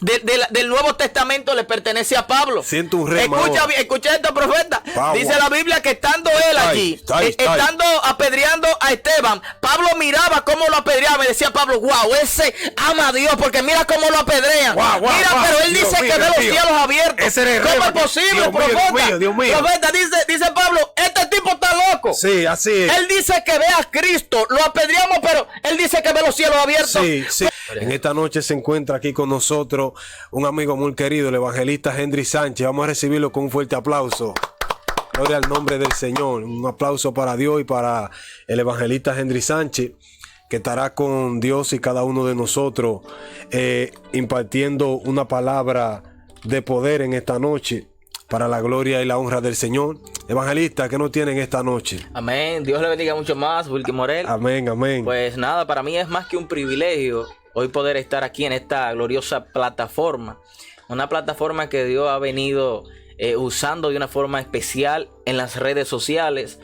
del Nuevo Testamento le pertenece a Pablo. Siento un rema. Escucha esto, profeta. Dice la Biblia que estando él allí, estando apedreando a Esteban, Pablo miraba cómo lo apedreaba y decía Pablo, wow, ese ama a Dios porque mira cómo lo apedrean. Pero él dice que ve los cielos abiertos. ¿Cómo es posible, profeta? Dios mío. Profeta, dice Pablo, este tipo está loco. Sí, así es. Él dice que ve a Cristo, lo apedreamos, pero él dice que ve los cielos abiertos. Sí. En esta noche se encuentra aquí con nosotros un amigo muy querido, el evangelista Henry Sánchez. Vamos a recibirlo con un fuerte aplauso. Gloria al nombre del Señor. Un aplauso para Dios y para el evangelista Henry Sánchez, que estará con Dios y cada uno de nosotros impartiendo una palabra de poder en esta noche para la gloria y la honra del Señor. Evangelista, ¿qué nos tienen esta noche? Amén. Dios le bendiga mucho más, Wilkie Morel. Amén. Pues nada, para mí es más que un privilegio hoy poder estar aquí en esta gloriosa plataforma. Una plataforma que Dios ha venido usando de una forma especial en las redes sociales.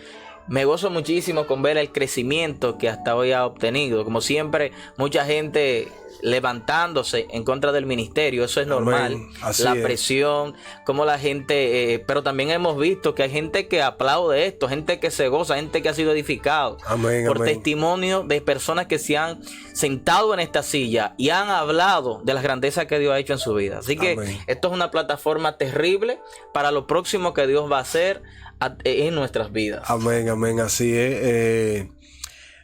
Me gozo muchísimo con ver el crecimiento que hasta hoy ha obtenido. Como siempre, mucha gente levantándose en contra del ministerio. Eso es normal. La presión, como la gente... pero también hemos visto que hay gente que aplaude esto, gente que se goza, gente que ha sido edificado por testimonio de personas que se han sentado en esta silla y han hablado de las grandezas que Dios ha hecho en su vida. Así que esto es una plataforma terrible para lo próximo que Dios va a hacer en nuestras vidas. Amén, así es.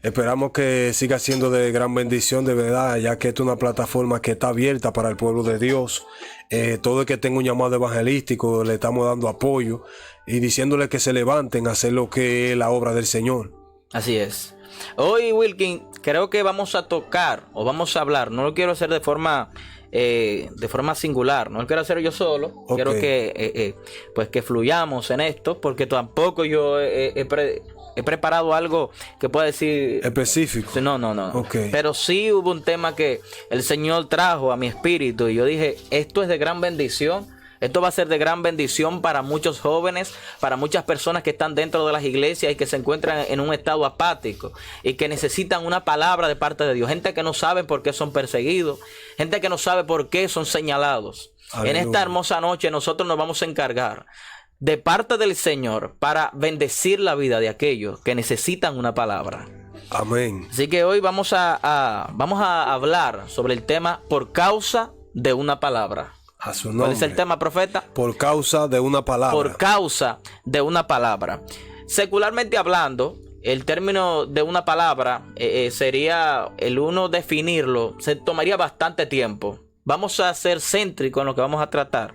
Esperamos que siga siendo de gran bendición, de verdad, ya que esta es una plataforma que está abierta para el pueblo de Dios. Todo el que tenga un llamado evangelístico le estamos dando apoyo y diciéndole que se levanten a hacer lo que es la obra del Señor. Así es. Hoy, Wilkin, creo que vamos a tocar o vamos a hablar, no lo quiero hacer de forma singular, no lo quiero hacer yo solo. Quiero que pues que fluyamos en esto, porque tampoco yo he preparado algo que pueda decir específico. No. Pero sí hubo un tema que el Señor trajo a mi espíritu y yo dije, esto es de gran bendición. Esto va a ser de gran bendición para muchos jóvenes, para muchas personas que están dentro de las iglesias y que se encuentran en un estado apático y que necesitan una palabra de parte de Dios. Gente que no sabe por qué son perseguidos, gente que no sabe por qué son señalados. Aleluya. En esta hermosa noche nosotros nos vamos a encargar de parte del Señor para bendecir la vida de aquellos que necesitan una palabra. Amén. Así que hoy vamos a hablar sobre el tema por causa de una palabra. A su nombre. ¿Cuál es el tema, profeta? Por causa de una palabra. Por causa de una palabra. Secularmente hablando, el término de una palabra sería el uno definirlo, se tomaría bastante tiempo. Vamos a ser céntricos en lo que vamos a tratar.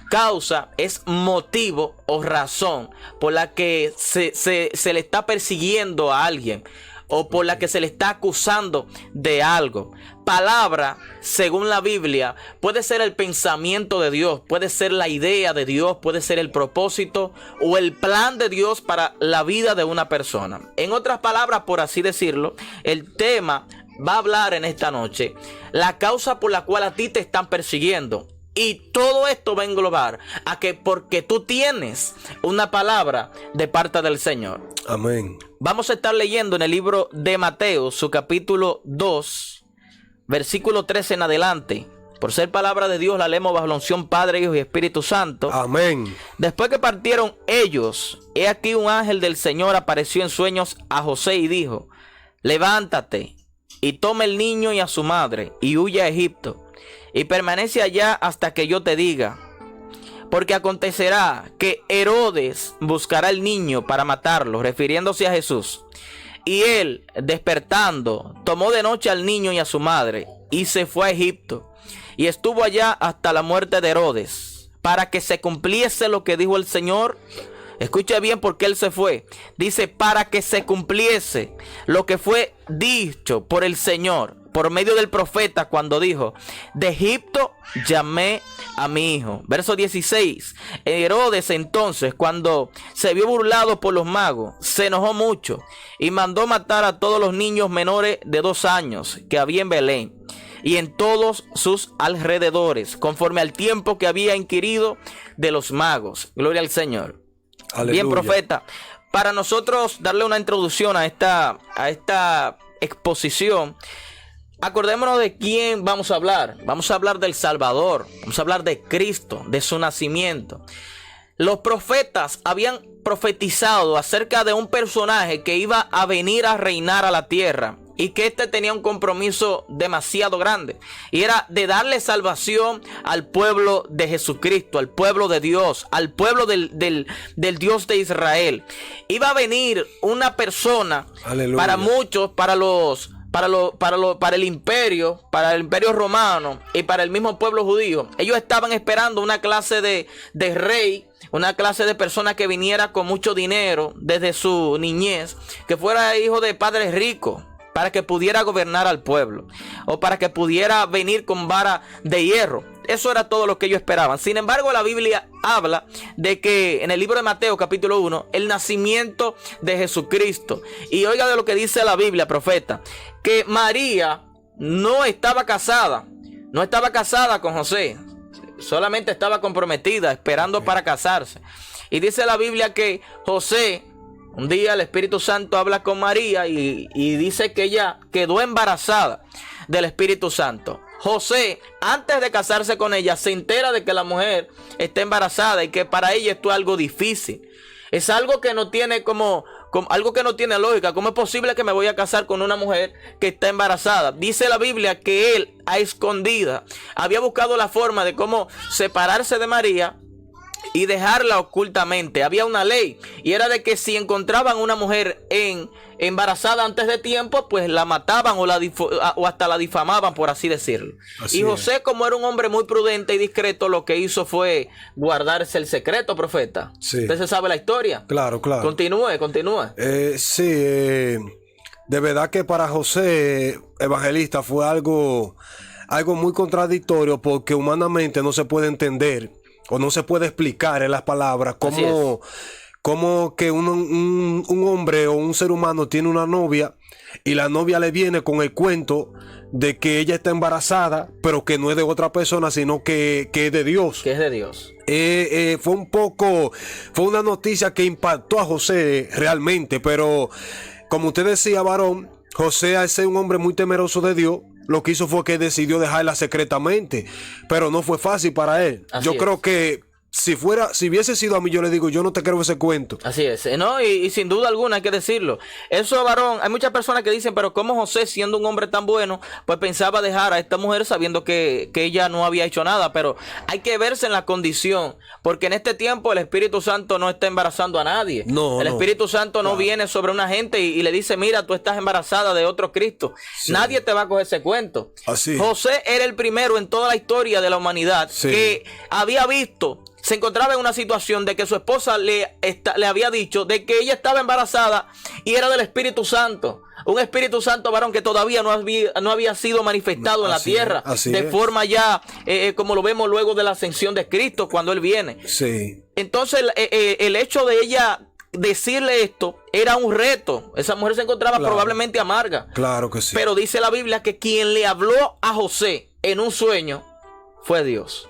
Causa es motivo o razón por la que se le está persiguiendo a alguien o por la que se le está acusando de algo. Palabra, según la Biblia, puede ser el pensamiento de Dios, puede ser la idea de Dios, puede ser el propósito o el plan de Dios para la vida de una persona. En otras palabras, por así decirlo, el tema va a hablar en esta noche la causa por la cual a ti te están persiguiendo. Y todo esto va a englobar a que porque tú tienes una palabra de parte del Señor. Amén. Vamos a estar leyendo en el libro de Mateo, su capítulo 2, versículo 13 en adelante. Por ser palabra de Dios, la leemos bajo la unción Padre, Hijo y Espíritu Santo. Amén. Después que partieron ellos, he aquí un ángel del Señor apareció en sueños a José y dijo: levántate y toma el niño y a su madre y huye a Egipto. Y permanece allá hasta que yo te diga. Porque acontecerá que Herodes buscará al niño para matarlo, refiriéndose a Jesús. Y él, despertando, tomó de noche al niño y a su madre, y se fue a Egipto. Y estuvo allá hasta la muerte de Herodes, para que se cumpliese lo que dijo el Señor. Escuche bien por qué él se fue. Dice, para que se cumpliese lo que fue dicho por el Señor, por medio del profeta, cuando dijo: de Egipto llamé a mi hijo. Verso 16. Herodes entonces, cuando se vio burlado por los magos, se enojó mucho y mandó matar a todos los niños menores de 2 años que había en Belén y en todos sus alrededores, conforme al tiempo que había inquirido de los magos. Gloria al Señor. Aleluya. Bien, profeta, para nosotros darle una introducción a esta exposición, acordémonos de quién vamos a hablar. Vamos a hablar del Salvador. Vamos a hablar de Cristo, de su nacimiento. Los profetas habían profetizado acerca de un personaje que iba a venir a reinar a la tierra y que tenía un compromiso demasiado grande, y era de darle salvación al pueblo de Jesucristo, al pueblo de Dios, al pueblo del Dios de Israel. Iba a venir una persona, aleluya, para muchos, para el imperio romano y para el mismo pueblo judío. Ellos estaban esperando una clase de rey, una clase de persona que viniera con mucho dinero desde su niñez, que fuera hijo de padres ricos, para que pudiera gobernar al pueblo, o para que pudiera venir con vara de hierro. Eso era todo lo que ellos esperaban. Sin embargo, la Biblia habla de que en el libro de Mateo capítulo 1, el nacimiento de Jesucristo. Y oiga de lo que dice la Biblia, profeta, que María no estaba casada con José, solamente estaba comprometida, esperando para casarse. Y dice la Biblia que José, un día el Espíritu Santo habla con María y dice que ella quedó embarazada del Espíritu Santo. José, antes de casarse con ella, se entera de que la mujer está embarazada y que para ella esto es algo difícil. Es algo que no tiene algo que no tiene lógica. ¿Cómo es posible que me voy a casar con una mujer que está embarazada? Dice la Biblia que él, a escondida, había buscado la forma de cómo separarse de María y dejarla ocultamente. Había una ley, y era de que si encontraban una mujer embarazada antes de tiempo, pues la mataban o hasta la difamaban, por así decirlo. Así y José, como era un hombre muy prudente y discreto, lo que hizo fue guardarse el secreto, profeta. Sí. ¿Usted se sabe la historia? Claro. Continúe. Sí, de verdad que para José Evangelista fue algo muy contradictorio, porque humanamente no se puede entender o no se puede explicar en las palabras cómo que un hombre o un ser humano tiene una novia y la novia le viene con el cuento de que ella está embarazada, pero que no es de otra persona, sino que es de Dios. Que es de Dios. Fue una noticia que impactó a José realmente, pero como usted decía, varón, José, al ser un hombre muy temeroso de Dios, lo que hizo fue que decidió dejarla secretamente, pero no fue fácil para él. Yo creo que si hubiese sido a mí, yo le digo, yo no te creo ese cuento. Así es, ¿no? Y sin duda alguna hay que decirlo. Eso, varón, hay muchas personas que dicen, pero ¿cómo José, siendo un hombre tan bueno, pues pensaba dejar a esta mujer sabiendo que ella no había hecho nada? Pero hay que verse en la condición, porque en este tiempo el Espíritu Santo no está embarazando a nadie. El Espíritu Santo no viene sobre una gente y le dice, mira, tú estás embarazada de otro Cristo. Sí. Nadie te va a coger ese cuento. Así. José era el primero en toda la historia de la humanidad que había visto. Se encontraba en una situación de que su esposa le había dicho de que ella estaba embarazada y era del Espíritu Santo. Un Espíritu Santo, varón, que todavía no había sido manifestado en la tierra de forma ya como lo vemos luego de la ascensión de Cristo cuando Él viene. Sí. Entonces el hecho de ella decirle esto era un reto. Esa mujer se encontraba probablemente amarga. Claro que sí. Pero dice la Biblia que quien le habló a José en un sueño fue Dios.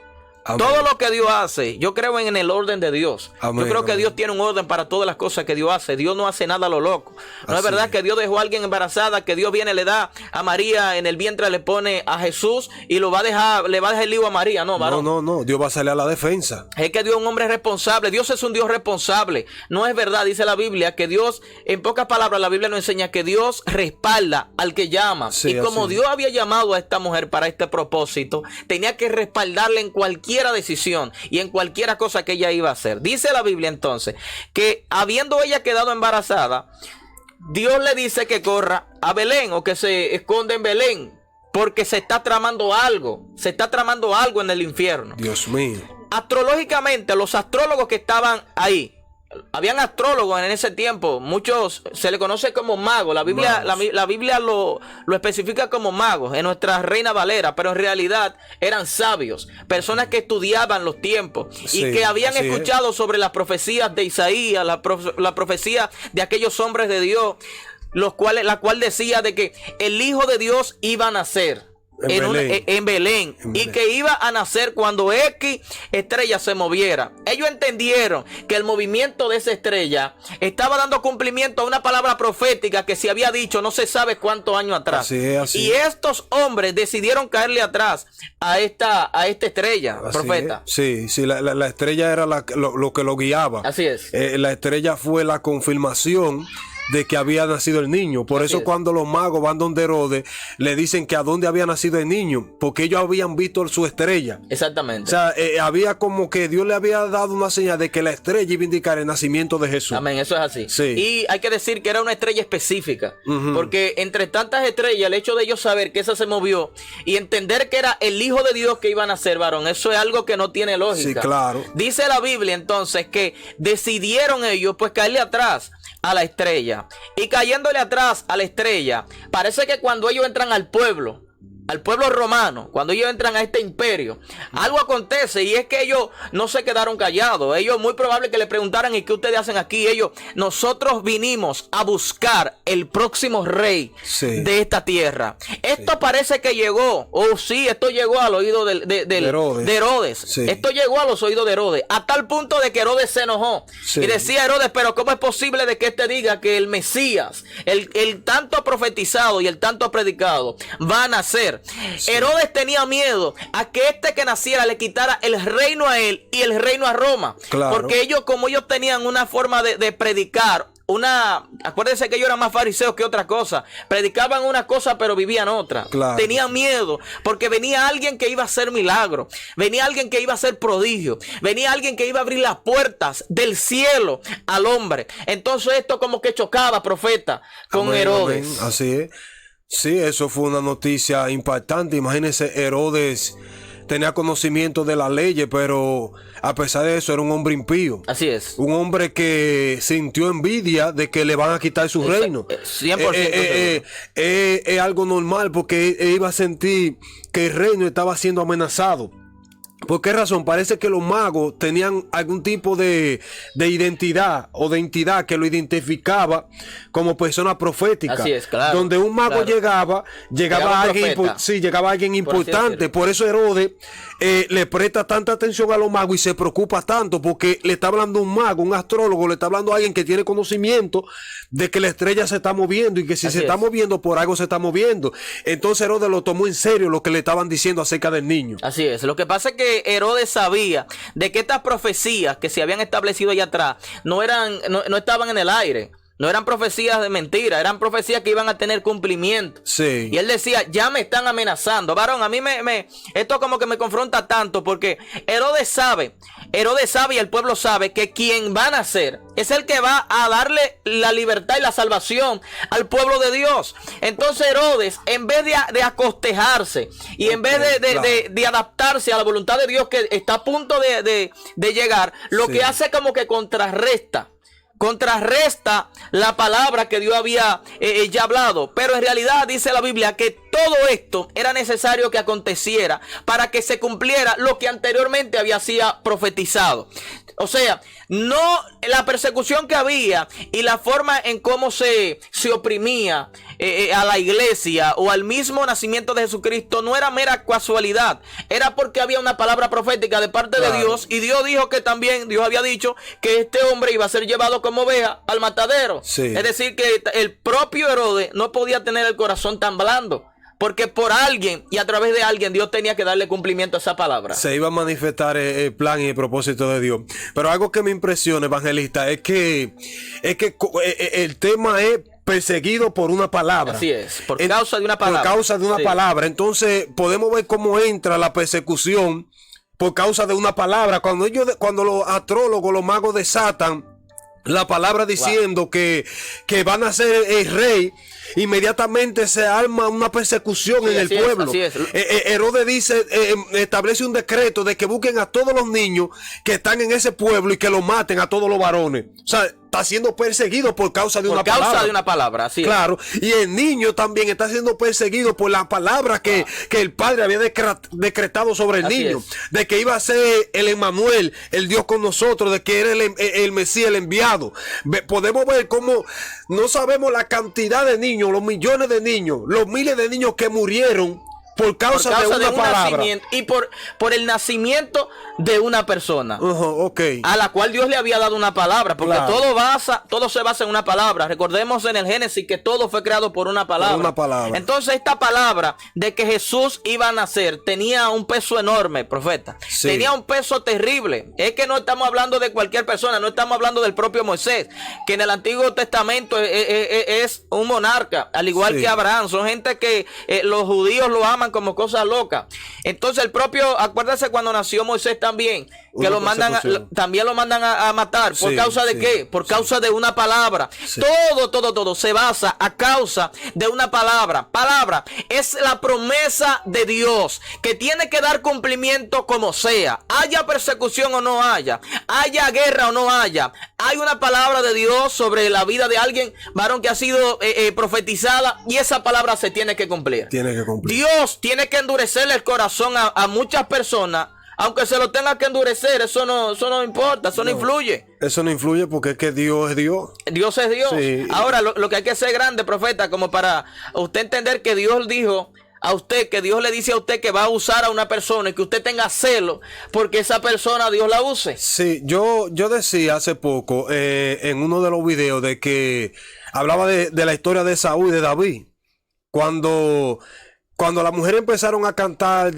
Amén. Todo lo que Dios hace, yo creo en el orden de Dios. Amén, yo creo que Dios tiene un orden para todas las cosas que Dios hace. Dios no hace nada a lo loco. No es verdad que Dios dejó a alguien embarazada, que Dios viene, le da a María en el vientre, le pone a Jesús y le va a dejar el lío a María. No, varón. No. Dios va a salir a la defensa. Es que Dios es un hombre responsable. Dios es un Dios responsable. No es verdad, dice la Biblia, que Dios, en pocas palabras, la Biblia nos enseña que Dios respalda al que llama. Sí, y como Dios había llamado a esta mujer para este propósito, tenía que respaldarle en cualquier decisión y en cualquiera cosa que ella iba a hacer. Dice la Biblia entonces que habiendo ella quedado embarazada, Dios le dice que corra a Belén o que se esconde en Belén porque se está tramando algo en el infierno. Dios mío. Astrológicamente, los astrólogos que estaban ahí, habían astrólogos en ese tiempo, muchos se le conoce como magos. La Biblia lo especifica como magos en nuestra Reina Valera, pero en realidad eran sabios, personas que estudiaban los tiempos y que habían escuchado sobre las profecías de Isaías, la profecía de aquellos hombres de Dios, la cual decía de que el Hijo de Dios iba a nacer. en Belén, y que iba a nacer cuando X estrella se moviera. Ellos entendieron que el movimiento de esa estrella estaba dando cumplimiento a una palabra profética que se había dicho no se sabe cuántos años atrás. Así es, así. Y estos hombres decidieron caerle atrás a esta estrella, Así profeta. es. Sí, la estrella era lo que lo guiaba. Así es. La estrella fue la confirmación de que había nacido el niño. Por Así eso es. cuando los magos van donde Herodes, le dicen que a dónde había nacido el niño, porque ellos habían visto su estrella. Exactamente. O sea, había como que Dios le había dado una señal de que la estrella iba a indicar el nacimiento de Jesús. Amén, eso es así. Sí. Y hay que decir que era una estrella específica, porque entre tantas estrellas, el hecho de ellos saber que esa se movió y entender que era el Hijo de Dios que iban a ser varón, eso es algo que no tiene lógica. Sí, claro. Dice la Biblia entonces que decidieron ellos pues caerle atrás a la estrella, y cayéndole atrás a la estrella, parece que cuando ellos entran al pueblo romano, cuando ellos entran a este imperio, algo acontece, y es que ellos no se quedaron callados. Ellos muy probable que le preguntaran: ¿y qué ustedes hacen aquí? Ellos: nosotros vinimos a buscar el próximo rey de esta tierra. Esto parece que llegó, esto llegó al oído de Herodes. Sí. Esto llegó a los oídos de Herodes, a tal punto de que Herodes se enojó y decía: Herodes, pero ¿cómo es posible de que este diga que el Mesías, el tanto profetizado y el tanto predicado, va a nacer? Herodes tenía miedo a que que naciera le quitara el reino a él y el reino a Roma. Claro. Porque como ellos tenían una forma de predicar, acuérdense que ellos eran más fariseos que otra cosa. Predicaban una cosa pero vivían otra. Claro. Tenían miedo porque venía alguien que iba a hacer milagro, venía alguien que iba a hacer prodigio, venía alguien que iba a abrir las puertas del cielo al hombre. Entonces esto como que chocaba, profeta, con Amén, Herodes. amén. Así es. Sí, eso fue una noticia impactante. Imagínense, Herodes tenía conocimiento de las leyes, pero a pesar de eso era un hombre impío. Así es. Un hombre que sintió envidia de que le van a quitar su reino. 100%. Es algo normal, porque él iba a sentir que el reino estaba siendo amenazado. ¿Por qué razón? Parece que los magos tenían algún tipo de identidad o de entidad que lo identificaba como persona profética. Así es, claro. Donde un mago llegaba alguien, llegaba alguien importante. Por eso Herodes le presta tanta atención a los magos y se preocupa tanto, porque le está hablando un mago, un astrólogo, le está hablando a alguien que tiene conocimiento de que la estrella se está moviendo, y que si se está moviendo, por algo se está moviendo. Entonces Herodes lo tomó en serio lo que le estaban diciendo acerca del niño. Así es. Lo que pasa es que Herodes sabía de que estas profecías que se habían establecido allá atrás no estaban en el aire. No eran profecías de mentira, eran profecías que iban a tener cumplimiento. Sí. Y él decía: ya me están amenazando. Varón, a mí esto como que me confronta tanto, porque Herodes sabe y el pueblo sabe que quien va a nacer es el que va a darle la libertad y la salvación al pueblo de Dios. Entonces Herodes, en vez de acostejarse y en vez de adaptarse a la voluntad de Dios que está a punto de llegar, lo que hace como que contrarresta la palabra que Dios había ya hablado. Pero en realidad dice la Biblia que todo esto era necesario que aconteciera para que se cumpliera lo que anteriormente había sido profetizado. O sea, no la persecución que había y la forma en cómo se oprimía a la iglesia o al mismo nacimiento de Jesucristo no era mera casualidad. Era porque había una palabra profética de parte de Dios, y Dios dijo que también, Dios había dicho que este hombre iba a ser llevado como oveja al matadero. Sí. Es decir, que el propio Herodes no podía tener el corazón tan blando, porque por alguien y a través de alguien Dios tenía que darle cumplimiento a esa palabra. Se iba a manifestar el plan y el propósito de Dios. Pero algo que me impresiona, evangelista, es que el tema es perseguido por una palabra. Así es, por causa de una palabra. Por causa de una palabra. Entonces podemos ver cómo entra la persecución por causa de una palabra. Cuando los astrólogos, los magos desatan la palabra diciendo que van a ser el rey, inmediatamente se arma una persecución en el pueblo. Herodes dice, establece un decreto de que busquen a todos los niños que están en ese pueblo y que los maten a todos los varones. O sea, está siendo perseguido por causa de una palabra. Por causa de una palabra, así claro. Y el niño también está siendo perseguido por la palabra que el padre había decretado sobre el niño. De que iba a ser el Emmanuel, el Dios con nosotros, de que era el Mesías, el enviado. Podemos ver cómo no sabemos la cantidad de niños, los millones de niños, los miles de niños que murieron por causa de una palabra. Nacimiento, y por el nacimiento de una persona. Okay. A la cual Dios le había dado una palabra. Porque Claro. todo se basa en una palabra. Recordemos en el Génesis que todo fue creado por una palabra. Por una palabra. Entonces esta palabra de que Jesús iba a nacer tenía un peso enorme, profeta. Sí. Tenía un peso terrible. Es que no estamos hablando de cualquier persona, no estamos hablando del propio Moisés, que en el Antiguo Testamento es un monarca, al igual Sí. que Abraham. Son gente que los judíos lo aman como cosa loca. Entonces el propio, acuérdate cuando nació Moisés también, que Una lo mandan persecución. también lo mandan a matar. ¿Por Sí, causa de sí, qué? Por causa de una palabra. Sí. Todo se basa a causa de una palabra. Palabra es la promesa de Dios que tiene que dar cumplimiento como sea. Haya persecución o no haya guerra o no haya. Hay una palabra de Dios sobre la vida de alguien, varón, que ha sido profetizada, y esa palabra se tiene que cumplir. Tiene que cumplir. Dios tiene que endurecerle el corazón a muchas personas, aunque se lo tenga que endurecer. Eso no importa, eso no influye. Eso no influye porque es que Dios es Dios. Dios es Dios. Sí. Ahora, lo que hay que ser grande, profeta, como para usted entender que Dios dijo a usted, que Dios le dice a usted que va a usar a una persona y que usted tenga celo porque esa persona Dios la use. Sí, yo decía hace poco en uno de los videos de que hablaba de la historia de Saúl y de David. Cuando las mujeres empezaron a cantar,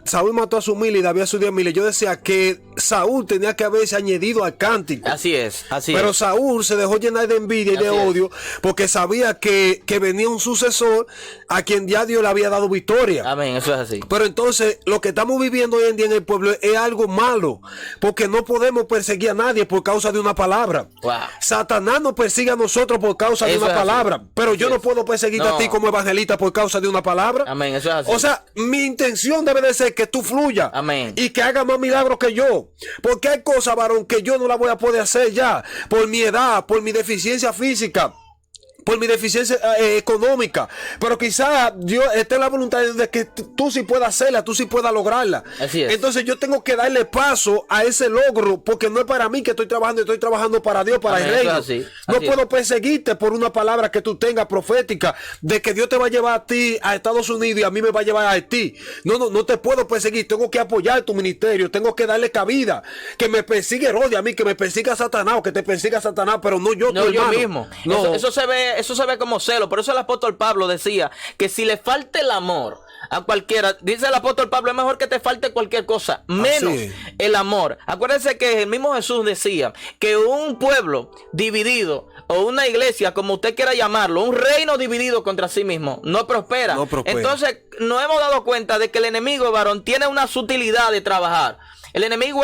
Saúl mató a su mil y David a sus 10,000. Yo decía que Saúl tenía que haberse añadido al cántico. Así es. Pero Saúl se dejó llenar de envidia y de odio porque sabía que venía un sucesor a quien ya Dios le había dado victoria. Amén, eso es así. Pero entonces lo que estamos viviendo hoy en día en el pueblo es algo malo, porque no podemos perseguir a nadie por causa de una palabra. Wow. Satanás nos persigue a nosotros por causa de Eso una es así. palabra, pero yo no puedo perseguirte a ti como evangelista por causa de una palabra. Amén, eso es así. O sea, mi intención debe de ser que tú fluyas. Amén. Y que hagas más milagros que yo. Porque hay cosas, varón, que yo no las voy a poder hacer ya. Por mi edad, por mi deficiencia física, por mi deficiencia económica. Pero quizás Dios esté en la voluntad de que tú sí puedas hacerla, tú sí puedas lograrla. Así es. Entonces yo tengo que darle paso a ese logro, porque no es para mí que estoy trabajando para Dios, para Amén, el reino. eso es así. No Así puedo es. perseguirte por una palabra que tú tengas profética, de que Dios te va a llevar a ti a Estados Unidos y a mí me va a llevar a Haití. No te puedo perseguir. Tengo que apoyar tu ministerio, tengo que darle cabida. Que me persigue Herodes a mí, que me persiga Satanás, o que te persiga Satanás, pero no yo, No, tu yo hermano. mismo. No. Eso se ve como celo. Por eso el apóstol Pablo decía que si le falta el amor a cualquiera, dice el apóstol Pablo, es mejor que te falte cualquier cosa, menos Así es. el amor. Acuérdense que el mismo Jesús decía que un pueblo dividido, o una iglesia, como usted quiera llamarlo, un reino dividido contra sí mismo, no prospera. No prospera. Entonces nos hemos dado cuenta de que el enemigo, varón, tiene una sutilidad de trabajar. El enemigo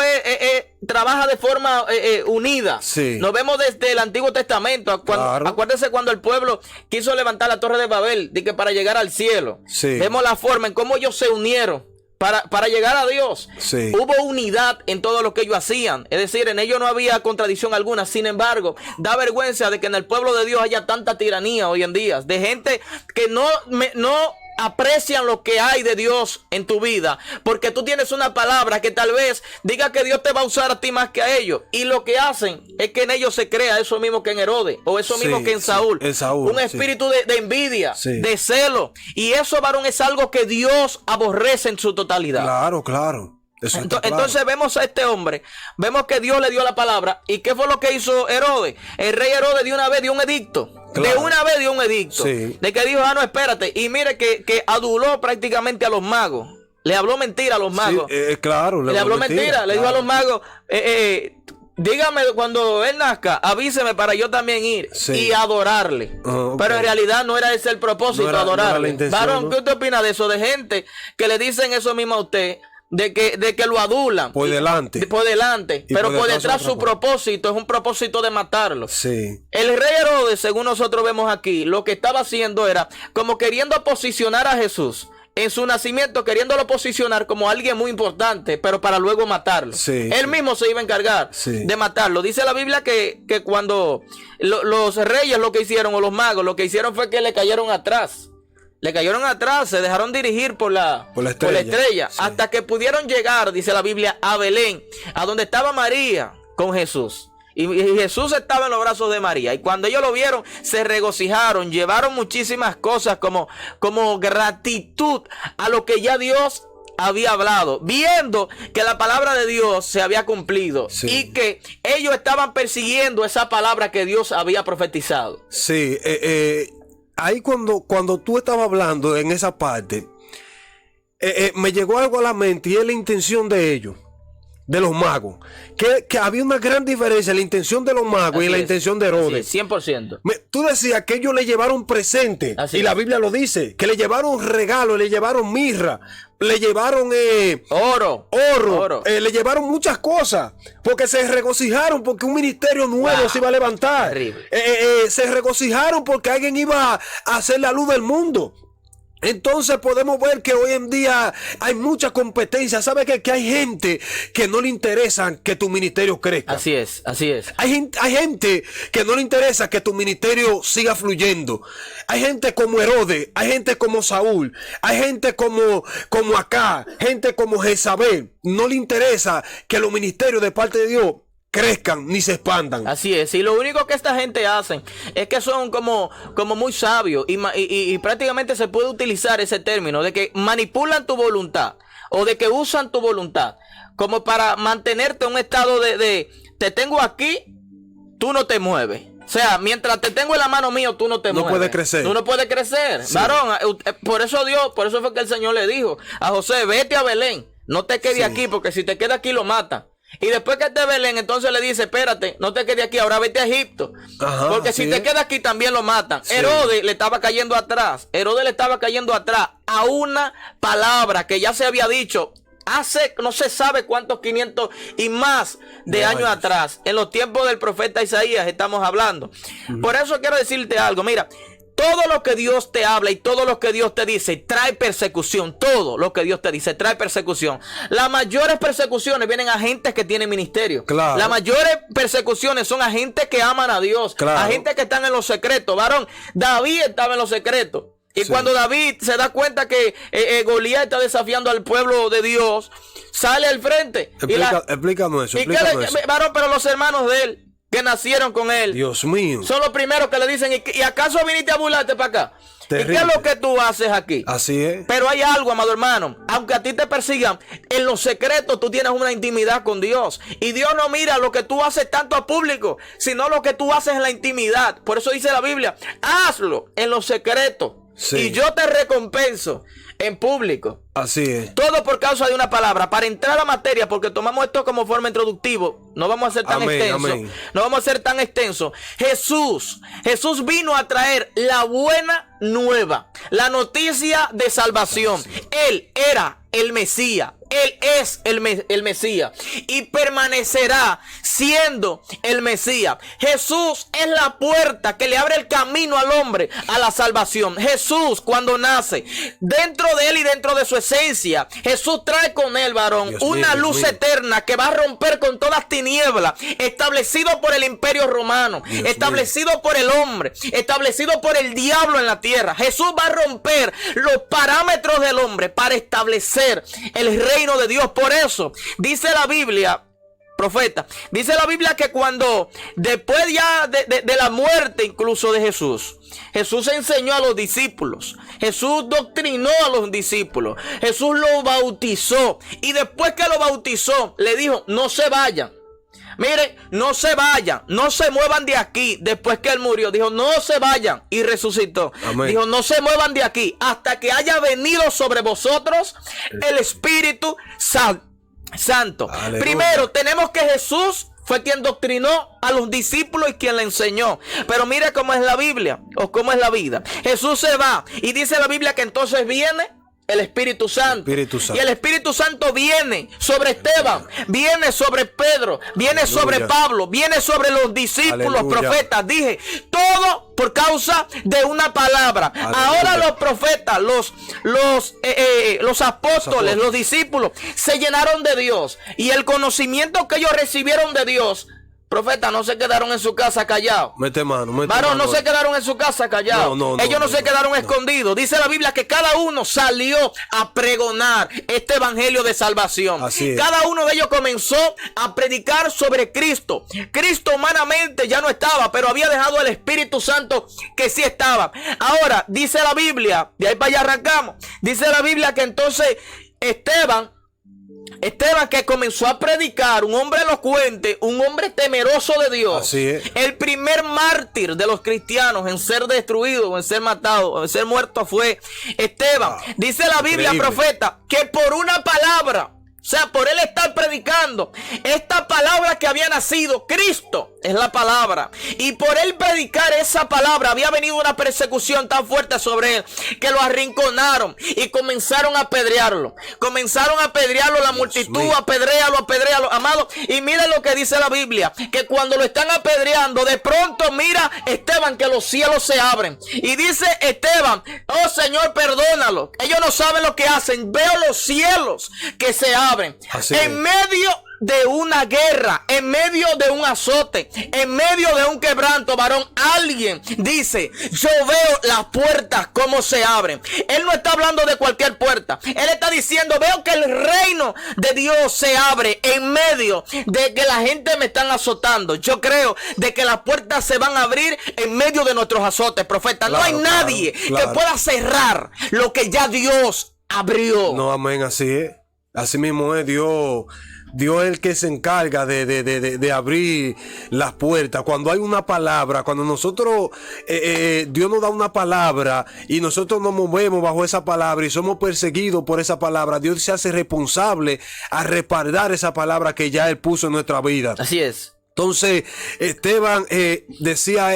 trabaja de forma unida. Sí. Nos vemos desde el Antiguo Testamento. Claro. Acuérdense cuando el pueblo quiso levantar la Torre de Babel, de que para llegar al cielo. Sí. Vemos la forma en cómo ellos se unieron para llegar a Dios. Sí. Hubo unidad en todo lo que ellos hacían. Es decir, en ellos no había contradicción alguna. Sin embargo, da vergüenza de que en el pueblo de Dios haya tanta tiranía hoy en día. De gente que no aprecian lo que hay de Dios en tu vida, porque tú tienes una palabra que tal vez diga que Dios te va a usar a ti más que a ellos, y lo que hacen es que en ellos se crea eso mismo que en Herodes, o eso Sí, mismo que en sí, Saúl, en Saúl, un espíritu de envidia, Sí. de celo, y eso, varón, es algo que Dios aborrece en su totalidad. Claro. Eso está claro. Entonces vemos a este hombre, vemos que Dios le dio la palabra. ¿Y qué fue lo que hizo Herodes? El rey Herodes de una vez dio un edicto. Claro. De una vez dio un edicto. Sí. De que dijo, no, espérate. Y mire que aduló prácticamente a los magos. Le habló mentira a los magos. Sí, claro. Le habló mentira. Le dijo a los magos, dígame cuando él nazca, avíseme para yo también ir Sí. y adorarle. Ok. Pero en realidad no era ese el propósito, No era la adorarle. intención, Varón, ¿no? ¿qué usted opina de eso? De gente que le dicen eso mismo a usted, de que lo adulan. Por delante. Por delante. Y Pero por por detrás detrás otra su cosa. propósito es un propósito de matarlo. Sí. El rey Herodes, según nosotros vemos aquí, lo que estaba haciendo era como queriendo posicionar a Jesús en su nacimiento, queriéndolo posicionar como alguien muy importante, pero para luego matarlo. Sí, Él sí. mismo se iba a encargar Sí. de matarlo. Dice la Biblia que cuando los reyes lo que hicieron, o los magos, lo que hicieron fue que le cayeron atrás. Le cayeron atrás, se dejaron dirigir por la estrella, Sí. hasta que pudieron llegar, dice la Biblia, a Belén, a donde estaba María con Jesús. Y Jesús estaba en los brazos de María. Y cuando ellos lo vieron, se regocijaron. Llevaron muchísimas cosas como gratitud a lo que ya Dios había hablado, viendo que la palabra de Dios se había cumplido, sí, y que ellos estaban persiguiendo esa palabra que Dios había profetizado. Sí, ahí cuando tú estabas hablando en esa parte, me llegó algo a la mente, y es la intención de ellos, de los magos, que había una gran diferencia en la intención de los magos. Así y la intención de Herodes. Sí, 100%. Tú decías que ellos le llevaron presente, así y es. La Biblia lo dice, que le llevaron regalos, le llevaron mirra, le llevaron oro, le llevaron muchas cosas, porque se regocijaron porque un ministerio nuevo se iba a levantar. Se regocijaron porque alguien iba a hacer la luz del mundo. Entonces podemos ver que hoy en día hay mucha competencia. ¿Sabes qué? Que hay gente que no le interesa que tu ministerio crezca. Así es, así es. Hay gente que no le interesa que tu ministerio siga fluyendo. Hay gente como Herodes, hay gente como Saúl, hay gente como acá, gente como Jezabel. No le interesa que los ministerios de parte de Dios crezcan ni se expandan. Así es, y lo único que esta gente hacen es que son como muy sabios y prácticamente se puede utilizar ese término de que manipulan tu voluntad o de que usan tu voluntad como para mantenerte en un estado de te tengo aquí, tú no te mueves. O sea, mientras te tengo en la mano mío, tú no te mueves. No puedes crecer. Tú no puedes crecer. Sí. Varón, por eso fue que el Señor le dijo a José, vete a Belén, no te quedes aquí, porque si te quedas aquí lo matan. Y después que te Belén, entonces le dice, espérate, no te quedes aquí, ahora vete a Egipto. Ajá, porque si te quedas aquí también lo matan. Sí. Herodes le estaba cayendo atrás a una palabra que ya se había dicho hace no se sabe cuántos 500 y más de años atrás. En los tiempos del profeta Isaías estamos hablando. Por eso quiero decirte algo, mira. Todo lo que Dios te habla y todo lo que Dios te dice trae persecución. Todo lo que Dios te dice trae persecución. Las mayores persecuciones vienen a gente que tienen ministerio. Claro. Las mayores persecuciones son a gente que aman a Dios. Claro. A gente que están en los secretos. Varón, David estaba en los secretos. Y cuando David se da cuenta que Goliat está desafiando al pueblo de Dios, sale al frente. Explícanos eso. Varón, pero los hermanos de él, que nacieron con él, Dios mío, son los primeros que le dicen, ¿y acaso viniste a burlarte para acá? Terrible. ¿Y qué es lo que tú haces aquí? Así es. Pero hay algo, amado hermano, aunque a ti te persigan, en los secretos tú tienes una intimidad con Dios. Y Dios no mira lo que tú haces tanto a público, sino lo que tú haces en la intimidad. Por eso dice la Biblia, hazlo en los secretos. Sí. Y yo te recompenso en público. Así es. Todo por causa de una palabra. Para entrar a materia, porque tomamos esto como forma introductiva, no vamos a ser tan extenso. No vamos a ser tan extenso. Jesús vino a traer la buena nueva, la noticia de salvación. Él era el Mesías. Él es el Mesías y permanecerá siendo el Mesías. Jesús es la puerta que le abre el camino al hombre a la salvación. Jesús, cuando nace, dentro de él y dentro de su esencia, Jesús trae con él, varón, una luz eterna que va a romper con todas las tinieblas, establecido por el imperio romano, establecido por el hombre, establecido por el diablo en la tierra. Jesús va a romper los parámetros del hombre para establecer el reino de Dios. Por eso dice la Biblia, profeta, dice la Biblia que cuando después ya de la muerte incluso de Jesús enseñó a los discípulos, Jesús doctrinó a los discípulos, Jesús los bautizó y después que lo bautizó le dijo, no se vayan. Miren, no se vayan, no se muevan de aquí. Después que él murió, dijo, no se vayan, y resucitó. Amén. Dijo, no se muevan de aquí hasta que haya venido sobre vosotros el Espíritu Santo. Aleluya. Primero tenemos que Jesús fue quien doctrinó a los discípulos y quien le enseñó. Pero mire cómo es la Biblia o cómo es la vida. Jesús se va y dice la Biblia que entonces viene el Espíritu Santo. Y el Espíritu Santo viene sobre Esteban, viene sobre Pedro, viene sobre Pablo, viene sobre los discípulos, profetas. Dije, todo por causa de una palabra. Ahora los profetas, los apóstoles, los discípulos se llenaron de Dios y el conocimiento que ellos recibieron de Dios Profeta, no se quedaron en su casa callados. Mete mano, Varón, no se quedaron en su casa callados. Ellos no se quedaron escondidos. Dice la Biblia que cada uno salió a pregonar este evangelio de salvación. Así es. Cada uno de ellos comenzó a predicar sobre Cristo. Cristo humanamente ya no estaba, pero había dejado el Espíritu Santo que sí estaba. Ahora, dice la Biblia, de ahí para allá arrancamos. Dice la Biblia que entonces Esteban que comenzó a predicar, un hombre elocuente, un hombre temeroso de Dios. Así es. El primer mártir de los cristianos en ser destruido, en ser matado, en ser muerto fue Esteban. Dice la Biblia, increíble, profeta, que por una palabra, o sea, por él estar predicando esta palabra que había nacido, Cristo es la palabra, y por él predicar esa palabra había venido una persecución tan fuerte sobre él que lo arrinconaron y comenzaron a apedrearlo. La multitud, apedréalo, amado. Y miren lo que dice la Biblia, que cuando lo están apedreando, de pronto mira Esteban que los cielos se abren. Y dice Esteban, oh Señor, perdónalo. Ellos no saben lo que hacen. Veo los cielos que se abren. Así en medio de una guerra, en medio de un azote, en medio de un quebranto, varón, alguien dice, yo veo las puertas como se abren. Él no está hablando de cualquier puerta. Él está diciendo, veo que el reino de Dios se abre en medio de que la gente me están azotando. Yo creo de que las puertas se van a abrir en medio de nuestros azotes, profeta. Claro, no hay nadie que pueda cerrar lo que ya Dios abrió. No, amén, así es. Así mismo es Dios. Dios es el que se encarga de abrir las puertas. Cuando hay una palabra, cuando nosotros, Dios nos da una palabra y nosotros nos movemos bajo esa palabra y somos perseguidos por esa palabra, Dios se hace responsable a respaldar esa palabra que ya Él puso en nuestra vida. Así es. Entonces Esteban decía,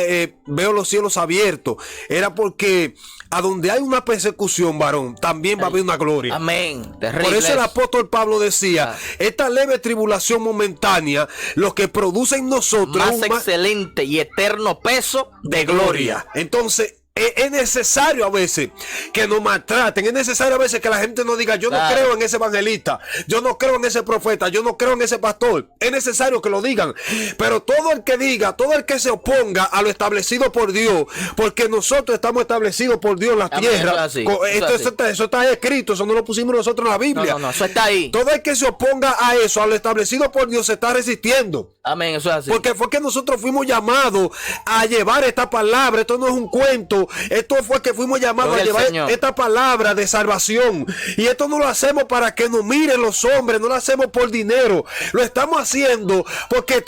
veo los cielos abiertos. Era porque a donde hay una persecución, varón, también va a haber una gloria. Amén. Terrible. Por eso el apóstol Pablo decía, esta leve tribulación momentánea, lo que produce en nosotros más excelente y eterno peso de gloria. Entonces es necesario a veces que nos maltraten, es necesario a veces que la gente nos diga, yo no creo en ese evangelista, yo no creo en ese profeta, yo no creo en ese pastor. Es necesario que lo digan, pero todo el que diga, todo el que se oponga a lo establecido por Dios, porque nosotros estamos establecidos por Dios en la tierra. Eso está escrito, eso no lo pusimos nosotros en la Biblia. No, eso está ahí. Todo el que se oponga a eso, a lo establecido por Dios, se está resistiendo. Amén, eso es así. Porque fue que nosotros fuimos llamados a llevar esta palabra. Esto no es un cuento. Esto fue que fuimos llamados a llevar esta palabra de salvación. Y esto no lo hacemos para que nos miren los hombres. No lo hacemos por dinero. Lo estamos haciendo porque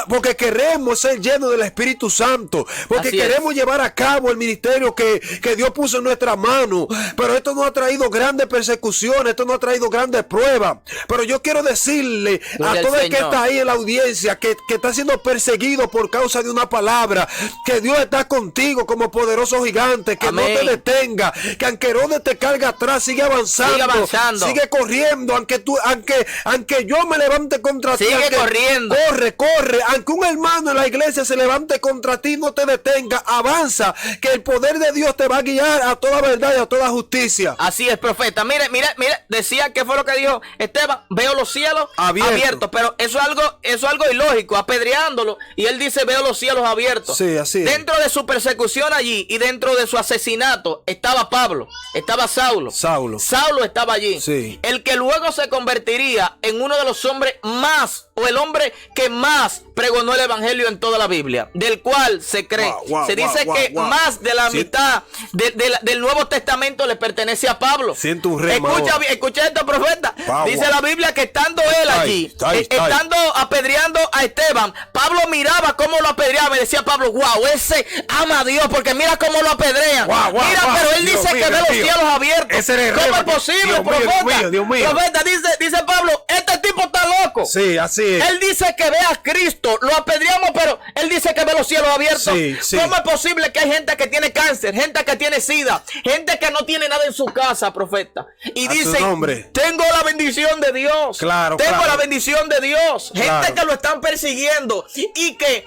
porque queremos ser llenos del Espíritu Santo. Porque así queremos llevar a cabo el ministerio que Dios puso en nuestra mano. Pero esto no ha traído grandes persecuciones. Esto no ha traído grandes pruebas. Pero yo quiero decirle a todo el que está ahí en la audiencia que está siendo perseguido por causa de una palabra, que Dios está contigo como poderoso gigante, que amén, no te detenga, que aunque Herodes te carga atrás, sigue avanzando, sigue corriendo, aunque yo me levante contra ti, sigue corriendo, corre, aunque un hermano en la iglesia se levante contra ti, no te detenga, avanza, que el poder de Dios te va a guiar a toda verdad y a toda justicia. Así es, profeta. Mire, decía que fue lo que dijo Esteban, veo los cielos abiertos, pero eso es algo ilógico, apedreándolo, y él dice, veo los cielos abiertos. Sí, así es. Dentro de su persecución allí y dentro de su asesinato estaba Pablo, estaba Saulo estaba allí, sí, el que luego se convertiría en uno de los hombres más, o el hombre que más pregonó el evangelio en toda la Biblia, del cual se cree, se dice que más de la mitad del Nuevo Testamento le pertenece a Pablo. Siento un escucha esto, profeta. Dice la Biblia que estando él allí, estando apedreando a Esteban, Pablo miraba cómo lo apedreaba y decía Pablo, wow, ese ama a Dios porque mira cómo lo apedrean. Pero él dice que ve los cielos abiertos. ¿Cómo es posible, profeta? Dios mío. Profeta, dice Pablo, este tipo está loco. Sí, así es. Él dice que ve a Cristo, lo apedreamos, pero él dice que ve los cielos abiertos. Sí. ¿Cómo es posible que hay gente que tiene cáncer, gente que tiene sida, gente que no tiene nada en su casa, profeta? Y dice, tengo la bendición de Dios. Tengo la bendición de Dios. Gente que lo están persiguiendo y que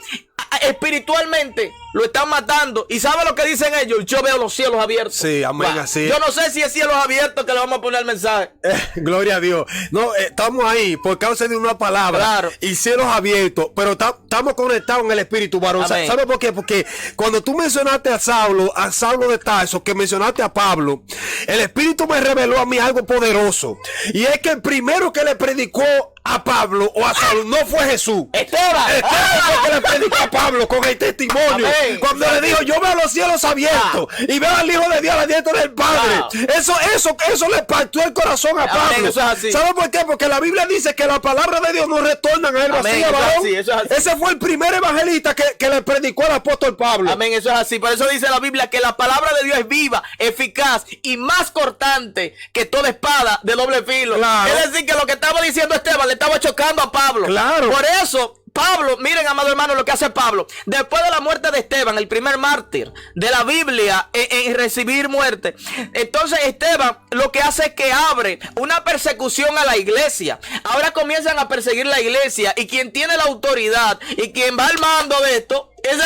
espiritualmente lo están matando. ¿Y sabe lo que dicen ellos? Yo veo los cielos abiertos. Sí, amén, así. Yo no sé si es cielos abiertos que le vamos a poner el mensaje. Gloria a Dios. No, estamos ahí por causa de una palabra. Claro. Y cielos abiertos. Pero estamos conectados en el espíritu, varón. Amén. ¿Sabe por qué? Porque cuando tú mencionaste a Saulo de Tarso, que mencionaste a Pablo, el espíritu me reveló a mí algo poderoso. Y es que el primero que le predicó a Pablo o a Saulo no fue Jesús. Esteban fue que le predicó a Pablo con el testimonio. Amén. Cuando le dijo, yo veo los cielos abiertos y veo al Hijo de Dios a la diestra del Padre. Eso le partió el corazón a Pablo. Amén, eso es así. ¿Sabe por qué? Porque la Biblia dice que la palabra de Dios no retorna a él Amén, vacía, eso es varón. así, eso es así. Ese fue el primer evangelista que le predicó al apóstol Pablo. Amén, eso es así. Por eso dice la Biblia que la palabra de Dios es viva, eficaz y más cortante que toda espada de doble filo. Claro. Es decir, que lo que estaba diciendo Esteban le estaba chocando a Pablo. Claro. Por eso Pablo, miren, amado hermano, lo que hace Pablo. Después de la muerte de Esteban, el primer mártir de la Biblia en recibir muerte, entonces Esteban lo que hace es que abre una persecución a la iglesia. Ahora comienzan a perseguir la iglesia, y quien tiene la autoridad y quien va al mando de esto es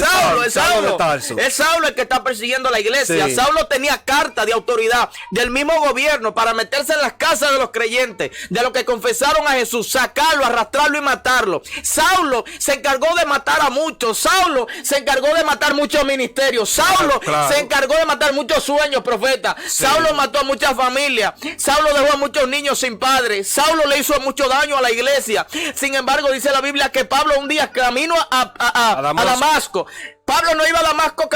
Saulo. Es Saulo el que está persiguiendo a la iglesia. Sí. Saulo tenía carta de autoridad del mismo gobierno para meterse en las casas de los creyentes, de los que confesaron a Jesús, sacarlo, arrastrarlo y matarlo. Saulo se encargó de matar a muchos. Saulo se encargó de matar muchos ministerios. Saulo Claro. se encargó de matar muchos sueños, profeta. Sí. Saulo mató a muchas familias. Saulo dejó a muchos niños sin padre. Saulo le hizo mucho daño a la iglesia. Sin embargo, dice la Biblia que Pablo un día camino a Damasco. Pablo no iba a Damasco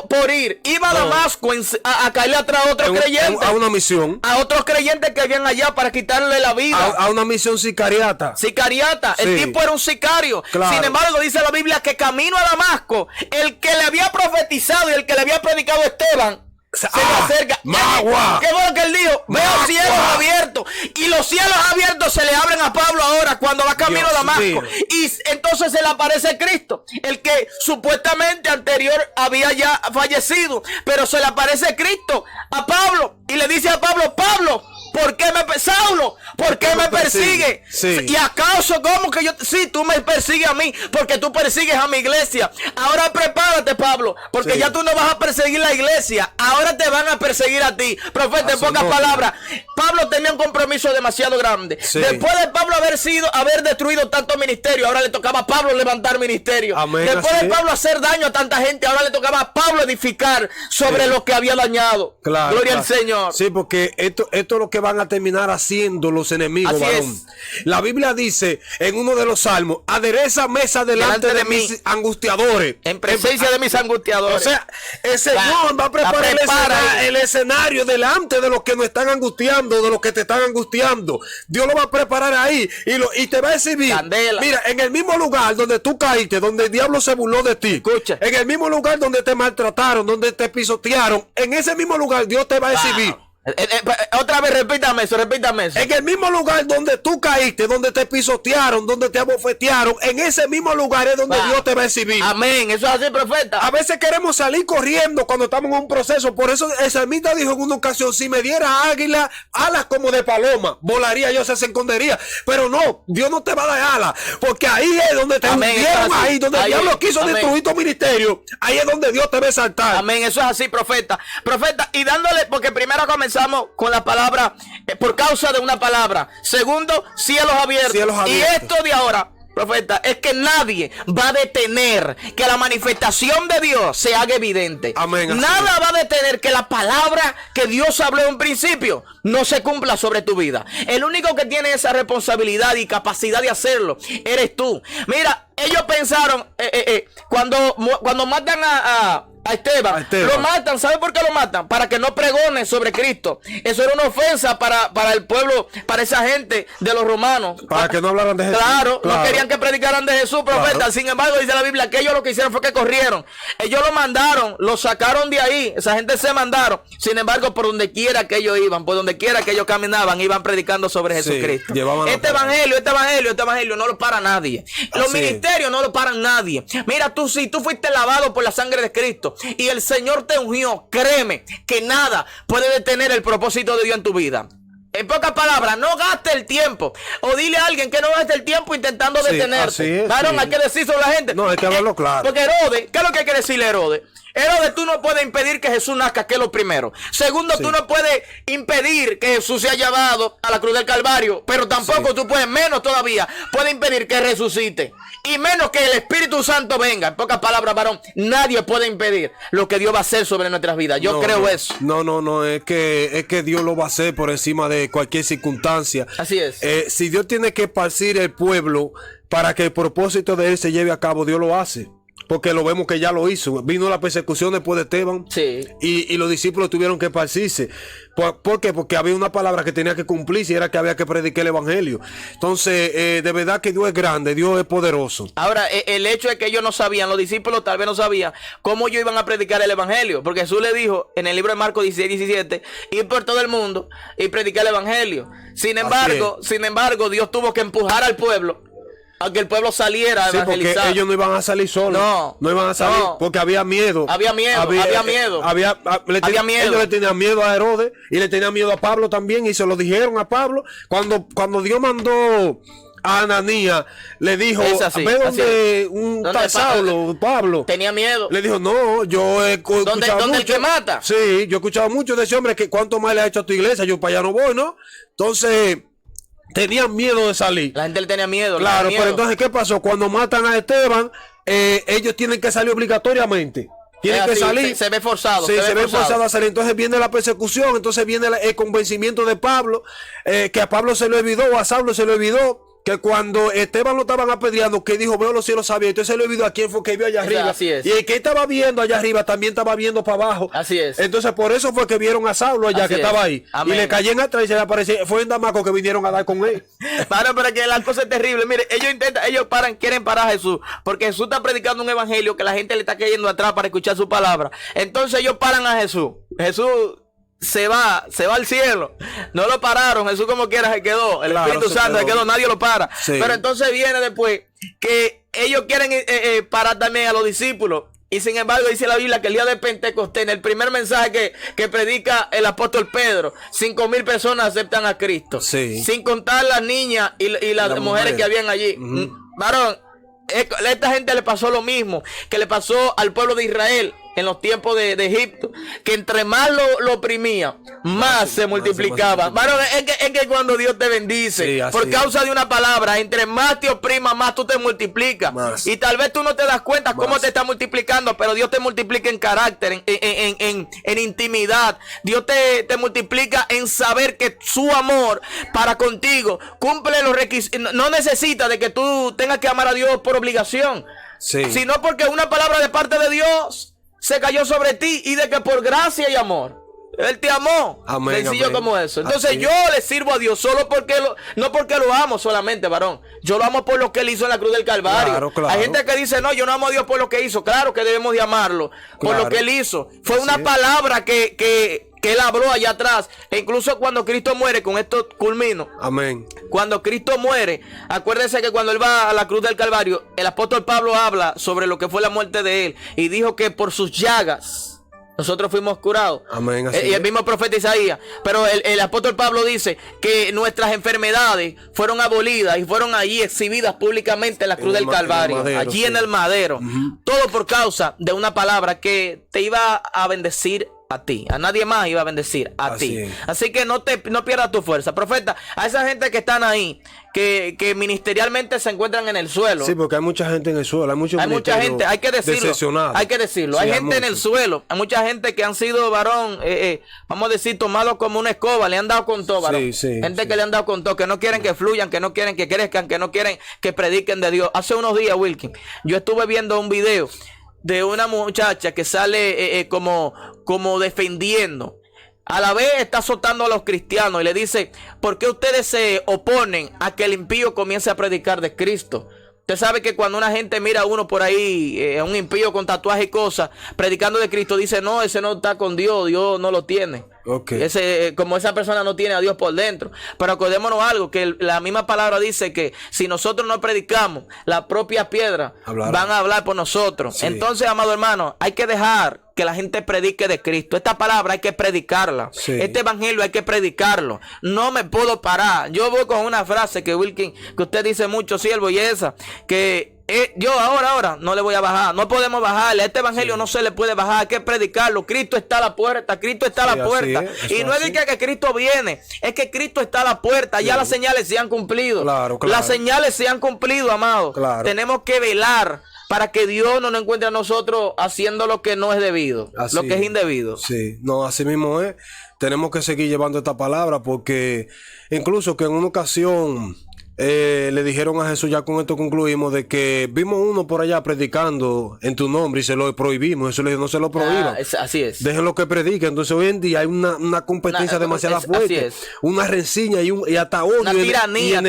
por ir, iba a Damasco a caerle atrás a otros creyentes. A una misión. A otros creyentes que habían allá para quitarle la vida. A una misión sicariata. Sicariata. El Sí. tipo era un sicario. Claro. Sin embargo, dice la Biblia que camino a Damasco, el que le había profetizado y el que le había predicado a Esteban se le acerca. Magua. ¿Qué fue lo que él dijo? Veo Magua. cielos abiertos. Y los cielos abiertos se le abren a Pablo ahora cuando va camino a Dios Damasco. mío. Y entonces se le aparece Cristo, el que supuestamente anterior había ya fallecido. Pero se le aparece Cristo a Pablo y le dice a Pablo: Pablo, ¿por qué Saulo? ¿Por qué me persigue? Sí. ¿Y acaso cómo que yo? Sí, tú me persigues a mí porque tú persigues a mi iglesia. Ahora prepárate, Pablo, porque Sí. ya tú no vas a perseguir la iglesia. Ahora te van a perseguir a ti. Profeta, en pocas palabras, Pablo tenía un compromiso demasiado grande. Sí. Después de Pablo haber destruido tanto ministerio, ahora le tocaba a Pablo levantar ministerio. Amén, Después así de es. Pablo hacer daño a tanta gente, ahora le tocaba a Pablo edificar sobre Sí. lo que había dañado. Claro, Gloria al claro. Señor. Sí, porque esto es lo que van a terminar haciendo los enemigos, Así varón. La Biblia dice en uno de los salmos: adereza mesa delante de mis angustiadores. En presencia de mis angustiadores. O sea, el Señor va a preparar el escenario delante de los que nos están angustiando, de los que te están angustiando. Dios lo va a preparar ahí y te va a exhibir. Candela. Mira, en el mismo lugar donde tú caíste, donde el diablo se burló de ti. Escucha. En el mismo lugar donde te maltrataron, donde te pisotearon, en ese mismo lugar Dios te va a exhibir. Otra vez, repítame eso. En el mismo lugar donde tú caíste, donde te pisotearon, donde te abofetearon, en ese mismo lugar es donde Dios te va a exhibir. Amén, eso es así, profeta. A veces queremos salir corriendo cuando estamos en un proceso. Por eso el salmista dijo en una ocasión: si me diera águila alas como de paloma, volaría yo, se escondería. Pero no, Dios no te va a dar alas, porque ahí es donde te Amén, hundieron, eso es así. ahí donde el Ahí, diablo quiso amén. destruir tu ministerio. Ahí es donde Dios te va a exaltar. Amén, eso es así, profeta. Profeta, y dándole, porque primero comenzamos con la palabra, por causa de una palabra. Segundo, cielos abiertos. Cielos abiertos. Y esto de ahora, profeta, es que nadie va a detener que la manifestación de Dios se haga evidente. Amén, así Nada va a detener que la palabra que Dios habló en un principio no se cumpla sobre tu vida. El único que tiene esa responsabilidad y capacidad de hacerlo eres tú. Mira, ellos pensaron, cuando matan a Esteban, lo matan. ¿Sabe por qué lo matan? Para que no pregone sobre Cristo. Eso era una ofensa para el pueblo, para esa gente de los romanos. Para que no hablaran de Jesús. Claro, no querían que predicaran de Jesús, profeta. Claro. Sin embargo, dice la Biblia que ellos lo que hicieron fue que corrieron. Ellos lo mandaron, lo sacaron de ahí. Esa gente se mandaron. Sin embargo, por donde quiera que ellos iban, por donde quiera que ellos caminaban, iban predicando sobre Jesucristo. Este evangelio no lo para nadie. Los ministerios no lo paran nadie. Mira, si tú fuiste lavado por la sangre de Cristo y el Señor te ungió, créeme que nada puede detener el propósito de Dios en tu vida. En pocas palabras, no gaste el tiempo. O dile a alguien que no gaste el tiempo intentando detenerte. Así es, Varón, sí. hay que decir sobre la gente. No, hay que hablarlo claro. Porque Herodes, ¿qué es lo que hay que decirle a Herodes? Herodes, tú no puedes impedir que Jesús nazca, que es lo primero. Segundo, tú no puedes impedir que Jesús sea llevado a la cruz del Calvario. Pero tampoco tú puedes, menos todavía, puedes impedir que resucite. Y menos que el Espíritu Santo venga. En pocas palabras, varón, nadie puede impedir lo que Dios va a hacer sobre nuestras vidas. Yo creo eso. No, es que Dios lo va a hacer por encima de cualquier circunstancia. Así es. Si Dios tiene que esparcir el pueblo para que el propósito de él se lleve a cabo, Dios lo hace. Porque lo vemos que ya lo hizo. Vino la persecución después de Esteban. Sí. Y los discípulos tuvieron que esparcirse. ¿Por qué? Porque había una palabra que tenía que cumplirse y era que había que predicar el evangelio. Entonces, de verdad que Dios es grande, Dios es poderoso. Ahora, el hecho es que ellos no sabían, los discípulos tal vez no sabían cómo ellos iban a predicar el evangelio. Porque Jesús le dijo en el libro de Marcos 16-17, ir por todo el mundo y predicar el evangelio. Sin embargo, Dios tuvo que empujar al pueblo a que el pueblo saliera a evangelizar. Porque ellos no iban a salir solos. No iban a salir porque había miedo. Había miedo. Ellos le tenían miedo a Herodes y le tenían miedo a Pablo también. Y se lo dijeron a Pablo. Cuando Dios mandó a Ananías, le dijo, ve donde un tal Saulo, Pablo. Tenía miedo. Le dijo, no, yo he escuchado ¿Dónde el mucho. que mata? Sí, yo he escuchado mucho de ese hombre que cuánto más le ha hecho a tu iglesia. Yo para allá no voy, ¿no? Entonces tenían miedo de salir. La gente le tenía miedo. Claro, pero entonces, ¿qué pasó? Cuando matan a Esteban, ellos tienen que salir obligatoriamente. Tienen que salir. Se ve forzado. Sí, se ve forzado a salir. Entonces viene la persecución, entonces viene el convencimiento de Pablo, que a Pablo se lo olvidó, a Saulo se lo olvidó. Que cuando Esteban lo estaban apedreando, que dijo, veo los cielos abiertos, entonces se le olvidó a quién fue que vio allá arriba. Así es. Y el que estaba viendo allá arriba también estaba viendo para abajo. Así es. Entonces por eso fue que vieron a Saulo allá, que estaba ahí. Amén. Y le cayeron atrás y se le apareció. Fue en Damasco que vinieron a dar con él. Pero que la cosa es terrible. Mire, ellos quieren parar a Jesús, porque Jesús está predicando un evangelio que la gente le está cayendo atrás para escuchar su palabra. Entonces ellos paran a Jesús. Jesús se va al cielo. No lo pararon. Jesús como quiera se quedó. El Espíritu Santo se quedó. Nadie lo para. Sí. Pero entonces viene después que ellos quieren parar también a los discípulos. Y sin embargo dice la Biblia que el día de Pentecostés, en el primer mensaje que predica el apóstol Pedro, 5,000 personas aceptan a Cristo. Sí. Sin contar las niñas y las mujeres que habían allí. Varón, a esta gente le pasó lo mismo que le pasó al pueblo de Israel en los tiempos de Egipto, que entre más lo oprimía, más se multiplicaba. Varón, es que cuando Dios te bendice, por causa de una palabra, entre más te oprima, más tú te multiplicas. Y tal vez tú no te das cuenta cómo te está multiplicando, pero Dios te multiplica en carácter, en intimidad. Dios te multiplica en saber que su amor para contigo cumple los requisitos. No necesita de que tú tengas que amar a Dios por obligación, sino porque una palabra de parte de Dios se cayó sobre ti y de que por gracia y amor Él te amó. Amén, sencillo amén. como eso. Entonces Así. yo le sirvo a Dios solo porque no porque lo amo solamente, varón. Yo lo amo por lo que Él hizo en la cruz del Calvario. Claro. Hay gente que dice, no, yo no amo a Dios por lo que hizo. Claro que debemos de amarlo por lo que Él hizo. Fue una palabra que Él habló allá atrás. E incluso cuando Cristo muere, con esto culmino. Amén. Cuando Cristo muere, acuérdense que cuando Él va a la cruz del Calvario, el apóstol Pablo habla sobre lo que fue la muerte de Él. Y dijo que por sus llagas nosotros fuimos curados. Amén. Y el mismo profeta Isaías. Pero el apóstol Pablo dice que nuestras enfermedades fueron abolidas y fueron allí exhibidas públicamente en la cruz del Calvario. Madero, allí en el madero. Todo por causa de una palabra que te iba a bendecir a ti. A nadie más iba a bendecir a ti. Así que no pierdas tu fuerza. Profeta, a esa gente que están ahí, que ministerialmente se encuentran en el suelo. Sí, porque hay mucha gente en el suelo. Hay mucha gente, hay que decirlo. Hay que decirlo. Sí, hay gente en el suelo. Hay mucha gente que han sido, varón, vamos a decir, tomados como una escoba. Le han dado con todo, varón. Gente que le han dado con todo, que no quieren que fluyan, que no quieren que crezcan, que no quieren que prediquen de Dios. Hace unos días, Wilkin, yo estuve viendo un video de una muchacha que sale como defendiendo. A la vez está azotando a los cristianos y le dice, ¿por qué ustedes se oponen a que el impío comience a predicar de Cristo? Usted sabe que cuando una gente mira a uno por ahí, a un impío con tatuajes y cosas, predicando de Cristo, dice, no, ese no está con Dios, Dios no lo tiene. Como esa persona no tiene a Dios por dentro. Pero acordémonos algo, que la misma palabra dice que si nosotros no predicamos, la propia piedra van a hablar por nosotros. Entonces, amado hermano, hay que dejar que la gente predique de Cristo. Esta palabra hay que predicarla. Sí. Este evangelio hay que predicarlo. No me puedo parar. Yo voy con una frase que Wilkin, que usted dice mucho, siervo, y esa, que yo ahora no le voy a bajar. No podemos bajarle. Este evangelio no se le puede bajar. Hay que predicarlo. Cristo está a la puerta. Cristo está a la puerta. Y no es de que Cristo viene. Es que Cristo está a la puerta. Ya las señales se han cumplido. Claro. Las señales se han cumplido, amado. Claro. Tenemos que velar para que Dios no nos encuentre a nosotros haciendo lo que no es debido, Así lo que es es. indebido. Sí, no, así mismo es. Tenemos que seguir llevando esta palabra porque incluso que en una ocasión le dijeron a Jesús, ya con esto concluimos, de que vimos uno por allá predicando en tu nombre y se lo prohibimos. Eso le dijo, no se lo prohíban. Así es. Déjenlo que predique. Entonces hoy en día hay una competencia demasiado fuerte, una rencilla y hasta odio, una tiranía,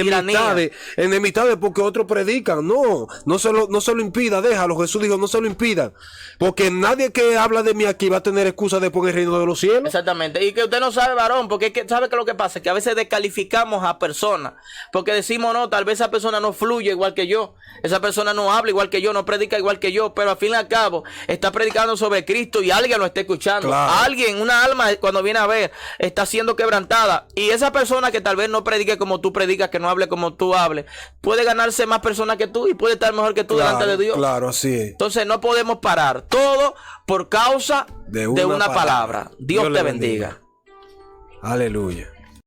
enemistades porque otros predican. No se lo impida, déjalo. Jesús dijo, no se lo impidan, porque nadie que habla de mí aquí va a tener excusa de poner el reino de los cielos. Exactamente. Y que usted no sabe, varón, porque es que sabe que lo que pasa es que a veces descalificamos a personas porque decimos, no, tal vez esa persona no fluye igual que yo, esa persona no habla igual que yo, no predica igual que yo, pero al fin y al cabo está predicando sobre Cristo y alguien lo está escuchando. Claro. Alguien, una alma, cuando viene a ver, está siendo quebrantada, y esa persona que tal vez no predique como tú predicas, que no hable como tú hables, puede ganarse más personas que tú y puede estar mejor que tú delante de Dios. Claro, así es. Entonces no podemos parar todo por causa de una palabra. Dios te bendiga. Aleluya.